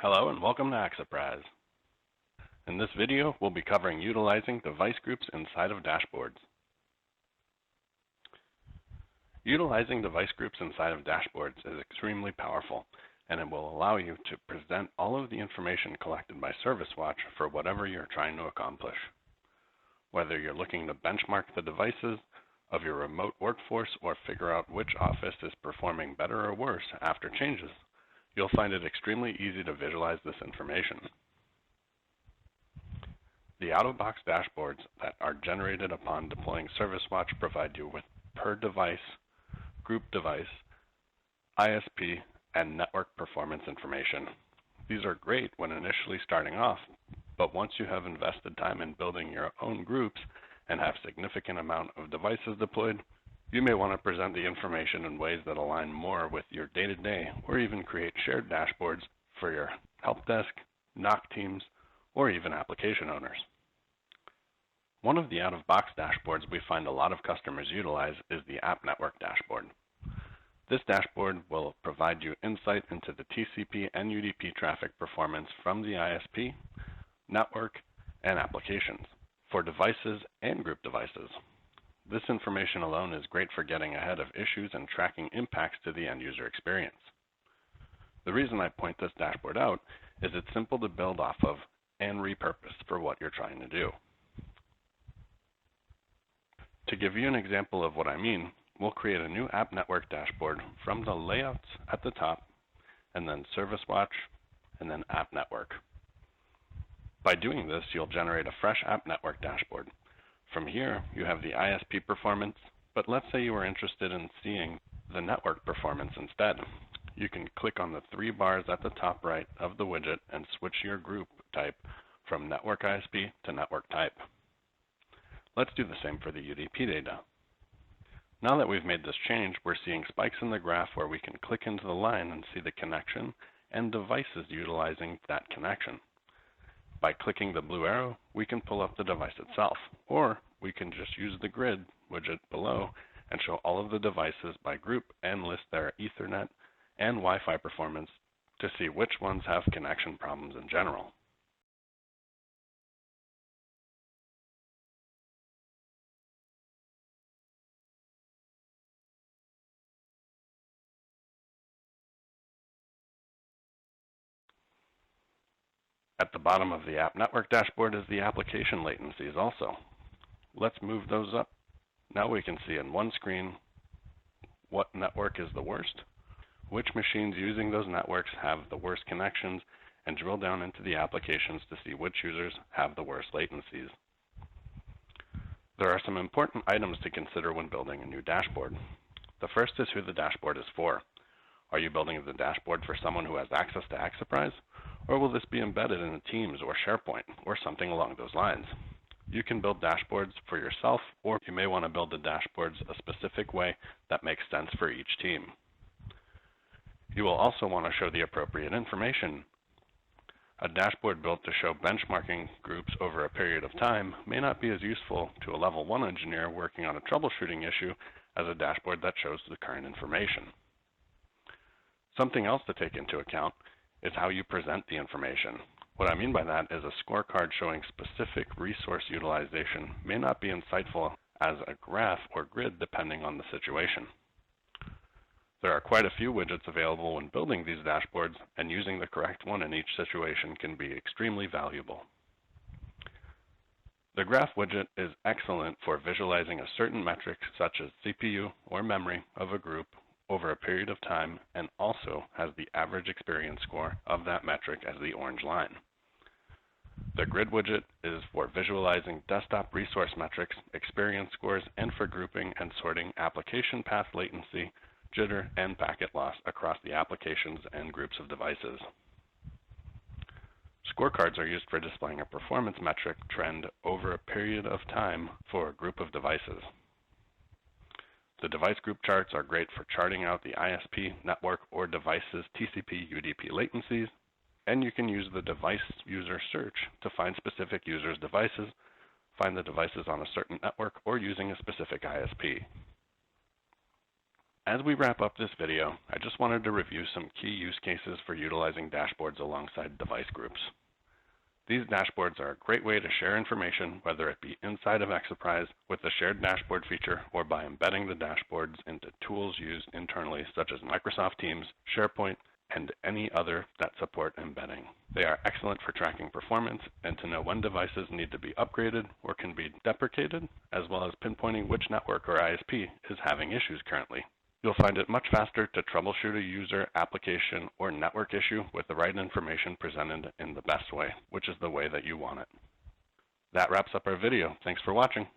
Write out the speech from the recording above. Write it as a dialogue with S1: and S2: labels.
S1: Hello and welcome to Acceprise. In this video, we'll be covering utilizing device groups inside of dashboards. Utilizing device groups inside of dashboards is extremely powerful, and it will allow you to present all of the information collected by ServiceWatch for whatever you're trying to accomplish. Whether you're looking to benchmark the devices of your remote workforce or figure out which office is performing better or worse after changes, you'll find it extremely easy to visualize this information. The out-of-box dashboards that are generated upon deploying ServiceWatch provide you with per device, group device, ISP, and network performance information. These are great when initially starting off, but once you have invested time in building your own groups and have significant amount of devices deployed, you may want to present the information in ways that align more with your day-to-day or even create shared dashboards for your help desk, NOC teams, or even application owners. One of the out-of-box dashboards we find a lot of customers utilize is the App Network dashboard. This dashboard will provide you insight into the TCP and UDP traffic performance from the ISP, network, and applications for devices and group devices. This information alone is great for getting ahead of issues and tracking impacts to the end user experience. The reason I point this dashboard out is it's simple to build off of and repurpose for what you're trying to do. To give you an example of what I mean, we'll create a new App Network dashboard from the layouts at the top, and then ServiceWatch, and then App Network. By doing this, you'll generate a fresh App Network dashboard. From here, you have the ISP performance, but let's say you are interested in seeing the network performance instead. You can click on the three bars at the top right of the widget and switch your group type from network ISP to network type. Let's do the same for the UDP data. Now that we've made this change, we're seeing spikes in the graph where we can click into the line and see the connection and devices utilizing that connection. By clicking the blue arrow, we can pull up the device itself, or we can just use the grid widget below and show all of the devices by group and list their Ethernet and Wi-Fi performance to see which ones have connection problems in general. At the bottom of the App Network dashboard is the application latencies also. Let's move those up. Now we can see in one screen what network is the worst, which machines using those networks have the worst connections, and drill down into the applications to see which users have the worst latencies. There are some important items to consider when building a new dashboard. The first is who the dashboard is for. Are you building the dashboard for someone who has access to Acceprise? Or will this be embedded in a Teams or SharePoint or something along those lines? You can build dashboards for yourself, or you may want to build the dashboards a specific way that makes sense for each team. You will also want to show the appropriate information. A dashboard built to show benchmarking groups over a period of time may not be as useful to a level 1 engineer working on a troubleshooting issue as a dashboard that shows the current information. Something else to take into account is how you present the information. What I mean by that is a scorecard showing specific resource utilization may not be insightful as a graph or grid depending on the situation. There are quite a few widgets available when building these dashboards, and using the correct one in each situation can be extremely valuable. The graph widget is excellent for visualizing a certain metric such as CPU or memory of a group over a period of time, and also has the average experience score of that metric as the orange line. The grid widget is for visualizing desktop resource metrics, experience scores, and for grouping and sorting application path latency, jitter, and packet loss across the applications and groups of devices. Scorecards are used for displaying a performance metric trend over a period of time for a group of devices. The device group charts are great for charting out the ISP, network, or device's TCP/UDP latencies, and you can use the device user search to find specific users' devices, find the devices on a certain network, or using a specific ISP. As we wrap up this video, I just wanted to review some key use cases for utilizing dashboards alongside device groups. These dashboards are a great way to share information, whether it be inside of Exaprise with the shared dashboard feature or by embedding the dashboards into tools used internally such as Microsoft Teams, SharePoint, and any other that support embedding. They are excellent for tracking performance and to know when devices need to be upgraded or can be deprecated, as well as pinpointing which network or ISP is having issues currently. You'll find it much faster to troubleshoot a user, application, or network issue with the right information presented in the best way, which is the way that you want it. That wraps up our video. Thanks for watching.